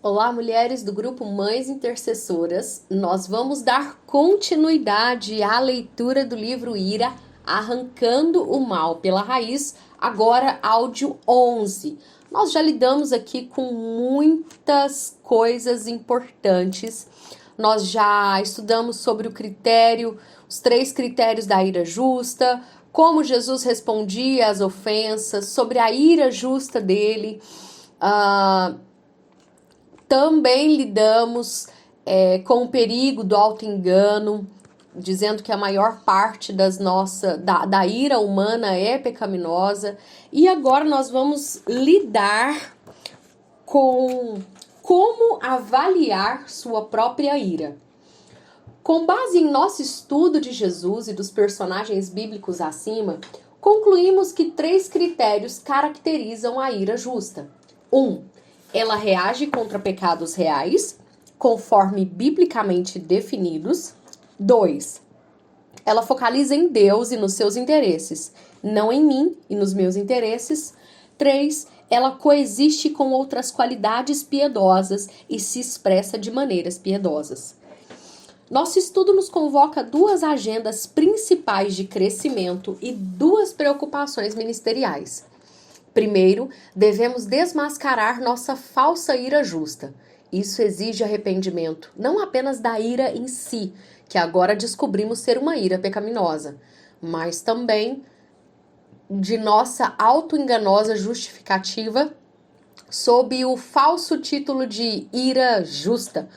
Olá, mulheres do grupo Mães Intercessoras. Nós vamos dar continuidade à leitura do livro Ira, Arrancando o Mal pela Raiz, agora áudio 11. Nós já lidamos aqui com muitas coisas importantes. Nós já estudamos sobre os 3 critérios da ira justa, como Jesus respondia às ofensas, sobre a ira justa dele. Também lidamos com o perigo do auto-engano, dizendo que a maior parte da ira humana é pecaminosa. E agora nós vamos lidar com como avaliar sua própria ira. Com base em nosso estudo de Jesus e dos personagens bíblicos acima, concluímos que 3 critérios caracterizam a ira justa. 1. Ela reage contra pecados reais, conforme biblicamente definidos. 2. Ela focaliza em Deus e nos seus interesses, não em mim e nos meus interesses. 3. Ela coexiste com outras qualidades piedosas e se expressa de maneiras piedosas. Nosso estudo nos convoca 2 agendas principais de crescimento e 2 preocupações ministeriais. Primeiro, devemos desmascarar nossa falsa ira justa. Isso exige arrependimento, não apenas da ira em si, que agora descobrimos ser uma ira pecaminosa, mas também de nossa auto-enganosa justificativa sob o falso título de ira justa.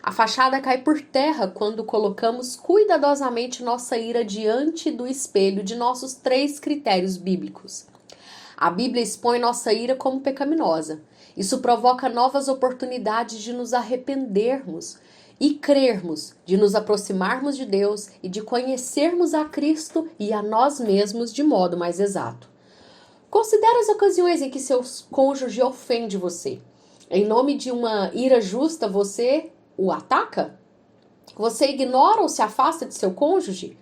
A fachada cai por terra quando colocamos cuidadosamente nossa ira diante do espelho de nossos 3 critérios bíblicos. A Bíblia expõe nossa ira como pecaminosa. Isso provoca novas oportunidades de nos arrependermos e crermos, de nos aproximarmos de Deus e de conhecermos a Cristo e a nós mesmos de modo mais exato. Considere as ocasiões em que seu cônjuge ofende você. Em nome de uma ira justa, você o ataca? Você ignora ou se afasta de seu cônjuge?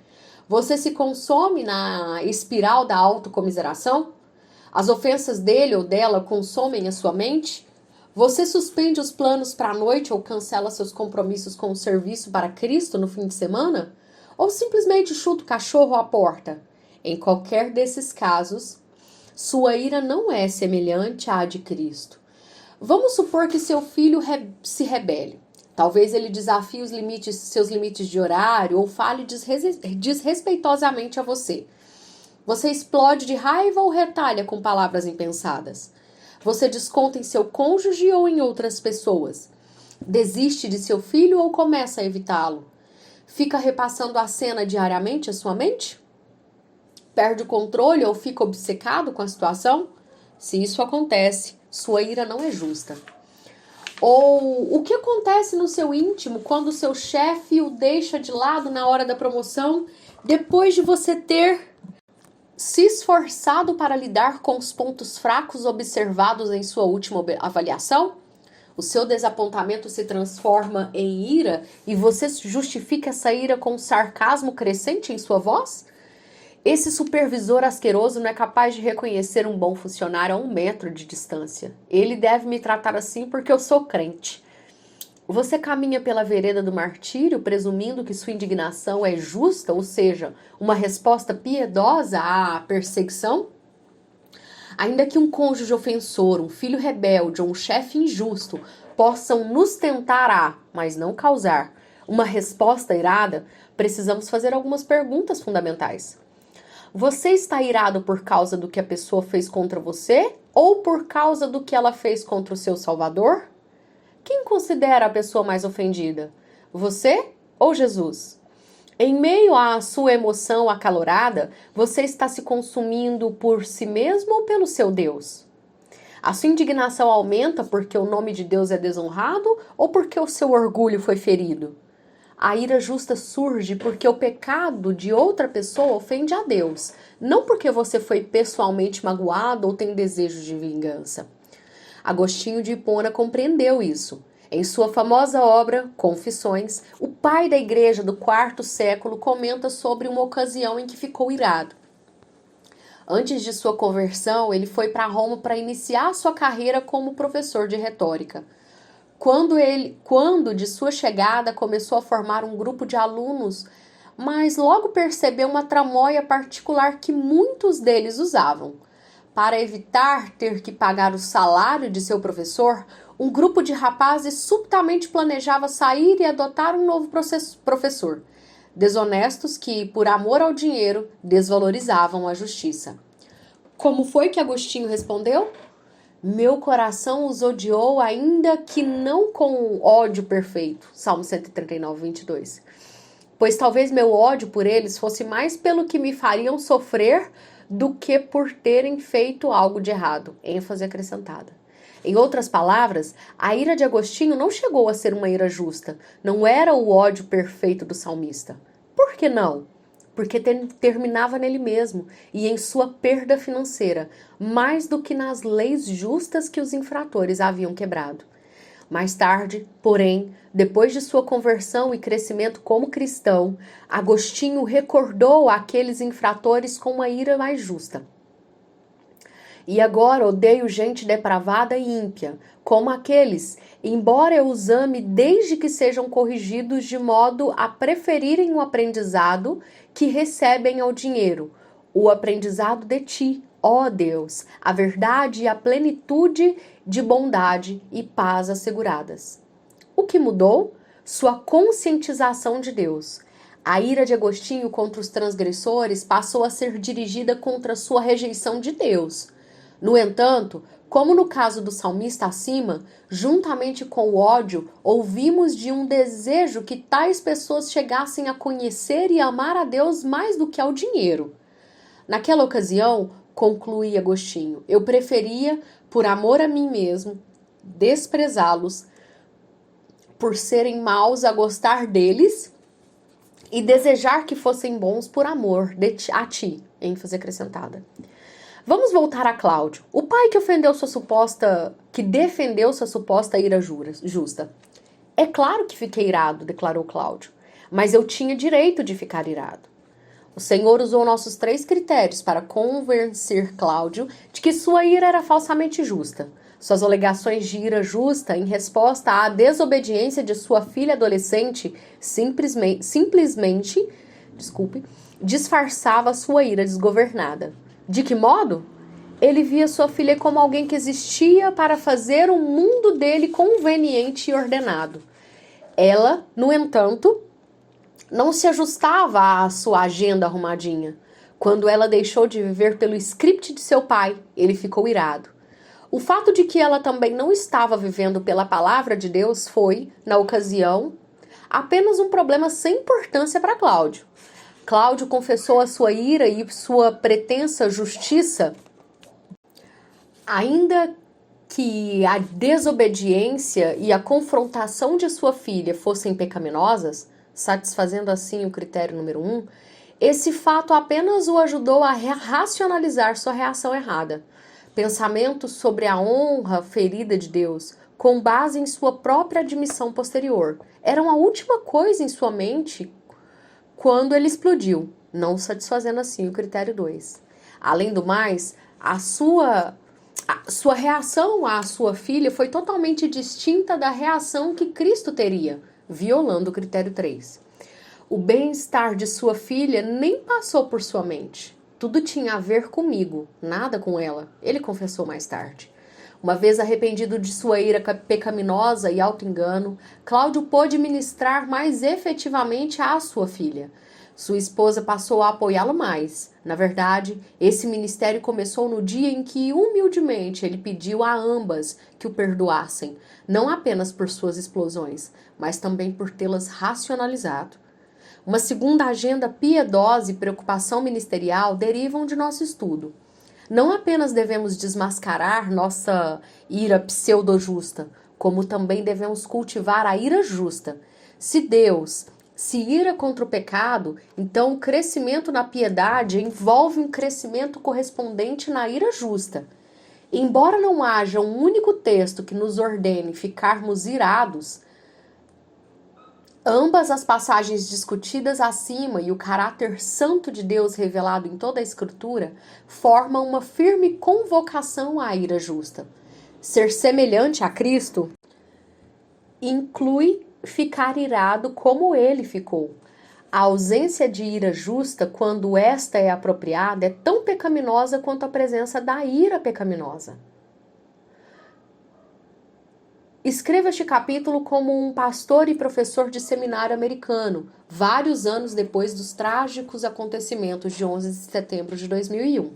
Você se consome na espiral da autocomiseração? As ofensas dele ou dela consomem a sua mente? Você suspende os planos para a noite ou cancela seus compromissos com o serviço para Cristo no fim de semana? Ou simplesmente chuta o cachorro à porta? Em qualquer desses casos, sua ira não é semelhante à de Cristo. Vamos supor que seu filho se rebele. Talvez ele desafie seus limites de horário ou fale desrespeitosamente a você. Você explode de raiva ou retalha com palavras impensadas? Você desconta em seu cônjuge ou em outras pessoas? Desiste de seu filho ou começa a evitá-lo? Fica repassando a cena diariamente à sua mente? Perde o controle ou fica obcecado com a situação? Se isso acontece, sua ira não é justa. Ou o que acontece no seu íntimo quando seu chefe o deixa de lado na hora da promoção, depois de você ter se esforçado para lidar com os pontos fracos observados em sua última avaliação? O seu desapontamento se transforma em ira e você justifica essa ira com um sarcasmo crescente em sua voz? Esse supervisor asqueroso não é capaz de reconhecer um bom funcionário a 1 metro de distância. Ele deve me tratar assim porque eu sou crente. Você caminha pela vereda do martírio, presumindo que sua indignação é justa, ou seja, uma resposta piedosa à perseguição? Ainda que um cônjuge ofensor, um filho rebelde ou um chefe injusto possam nos tentar mas não causar, uma resposta irada, precisamos fazer algumas perguntas fundamentais. Você está irado por causa do que a pessoa fez contra você ou por causa do que ela fez contra o seu Salvador? Quem considera a pessoa mais ofendida? Você ou Jesus? Em meio à sua emoção acalorada, você está se consumindo por si mesmo ou pelo seu Deus? A sua indignação aumenta porque o nome de Deus é desonrado ou porque o seu orgulho foi ferido? A ira justa surge porque o pecado de outra pessoa ofende a Deus, não porque você foi pessoalmente magoado ou tem desejo de vingança. Agostinho de Hipona compreendeu isso. Em sua famosa obra, Confissões, o pai da igreja do 4º século comenta sobre uma ocasião em que ficou irado. Antes de sua conversão, ele foi para Roma para iniciar sua carreira como professor de retórica. quando de sua chegada começou a formar um grupo de alunos, mas logo percebeu uma tramóia particular que muitos deles usavam. Para evitar ter que pagar o salário de seu professor, um grupo de rapazes subitamente planejava sair e adotar um novo professor. Desonestos que, por amor ao dinheiro, desvalorizavam a justiça. Como foi que Agostinho respondeu? Meu coração os odiou, ainda que não com ódio perfeito. Salmo 139, 22. Pois talvez meu ódio por eles fosse mais pelo que me fariam sofrer do que por terem feito algo de errado. ênfase acrescentada. Em outras palavras, a ira de Agostinho não chegou a ser uma ira justa. Não era o ódio perfeito do salmista. Por que não? Porque terminava nele mesmo e em sua perda financeira, mais do que nas leis justas que os infratores haviam quebrado. Mais tarde, porém, depois de sua conversão e crescimento como cristão, Agostinho recordou aqueles infratores com uma ira mais justa. E agora odeio gente depravada e ímpia, como aqueles, embora eu os ame desde que sejam corrigidos de modo a preferirem o aprendizado que recebem ao dinheiro, o aprendizado de ti, ó Deus, a verdade e a plenitude de bondade e paz asseguradas. O que mudou? Sua conscientização de Deus. A ira de Agostinho contra os transgressores passou a ser dirigida contra sua rejeição de Deus. No entanto, como no caso do salmista acima, juntamente com o ódio, ouvimos de um desejo que tais pessoas chegassem a conhecer e amar a Deus mais do que ao dinheiro. Naquela ocasião, conclui Agostinho, eu preferia, por amor a mim mesmo, desprezá-los por serem maus a gostar deles e desejar que fossem bons por amor a ti, ênfase acrescentada. Vamos voltar a Cláudio, o pai que defendeu sua suposta ira justa. É claro que fiquei irado, declarou Cláudio, mas eu tinha direito de ficar irado. O Senhor usou nossos 3 critérios para convencer Cláudio de que sua ira era falsamente justa. Suas alegações de ira justa em resposta à desobediência de sua filha adolescente simplesmente disfarçava sua ira desgovernada. De que modo? Ele via sua filha como alguém que existia para fazer o mundo dele conveniente e ordenado. Ela, no entanto, não se ajustava à sua agenda arrumadinha. Quando ela deixou de viver pelo script de seu pai, ele ficou irado. O fato de que ela também não estava vivendo pela palavra de Deus foi, na ocasião, apenas um problema sem importância para Cláudio. Cláudio confessou a sua ira e sua pretensa justiça, ainda que a desobediência e a confrontação de sua filha fossem pecaminosas, satisfazendo assim o critério número 1, esse fato apenas o ajudou a racionalizar sua reação errada. Pensamentos sobre a honra ferida de Deus, com base em sua própria admissão posterior, eram a última coisa em sua mente quando ele explodiu, não satisfazendo assim o critério 2. Além do mais, a sua reação à sua filha foi totalmente distinta da reação que Cristo teria, violando o critério 3. O bem-estar de sua filha nem passou por sua mente. Tudo tinha a ver comigo, nada com ela, ele confessou mais tarde. Uma vez arrependido de sua ira pecaminosa e auto-engano, Cláudio pôde ministrar mais efetivamente à sua filha. Sua esposa passou a apoiá-lo mais. Na verdade, esse ministério começou no dia em que, humildemente, ele pediu a ambas que o perdoassem, não apenas por suas explosões, mas também por tê-las racionalizado. Uma segunda agenda piedosa e preocupação ministerial derivam de nosso estudo. Não apenas devemos desmascarar nossa ira pseudo-justa, como também devemos cultivar a ira justa. Se Deus se ira contra o pecado, então o crescimento na piedade envolve um crescimento correspondente na ira justa. Embora não haja um único texto que nos ordene ficarmos irados, ambas as passagens discutidas acima e o caráter santo de Deus revelado em toda a Escritura formam uma firme convocação à ira justa. Ser semelhante a Cristo inclui ficar irado como ele ficou. A ausência de ira justa, quando esta é apropriada, é tão pecaminosa quanto a presença da ira pecaminosa. Escreva este capítulo como um pastor e professor de seminário americano, vários anos depois dos trágicos acontecimentos de 11 de setembro de 2001.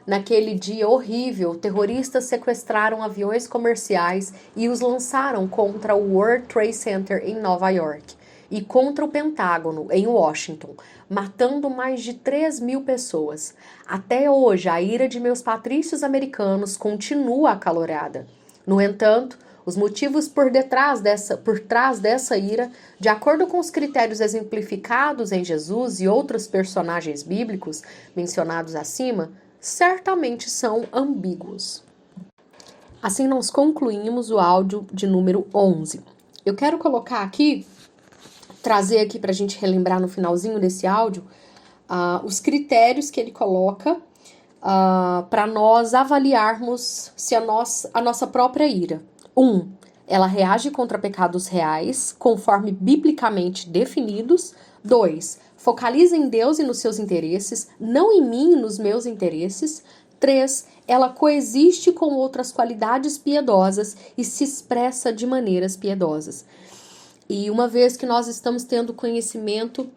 Naquele dia horrível, terroristas sequestraram aviões comerciais e os lançaram contra o World Trade Center em Nova York e contra o Pentágono em Washington, matando mais de 3.000 pessoas. Até hoje, a ira de meus patrícios americanos continua acalorada. No entanto, os motivos por trás dessa ira, de acordo com os critérios exemplificados em Jesus e outros personagens bíblicos mencionados acima, certamente são ambíguos. Assim nós concluímos o áudio de número 11. Eu quero colocar aqui, trazer aqui para a gente relembrar no finalzinho desse áudio, os critérios que ele coloca para nós avaliarmos se a nossa própria ira. 1. Ela reage contra pecados reais, conforme biblicamente definidos. 2. Focaliza em Deus e nos seus interesses, não em mim e nos meus interesses. 3. Ela coexiste com outras qualidades piedosas e se expressa de maneiras piedosas. E uma vez que nós estamos tendo conhecimento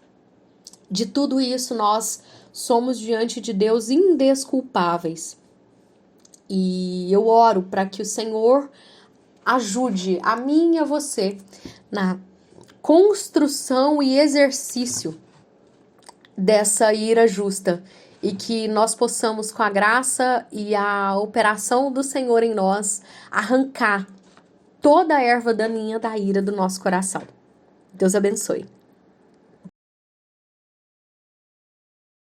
de tudo isso, nós somos diante de Deus indesculpáveis. E eu oro para que o Senhor ajude a mim e a você na construção e exercício dessa ira justa e que nós possamos, com a graça e a operação do Senhor em nós, arrancar toda a erva daninha da ira do nosso coração. Deus abençoe.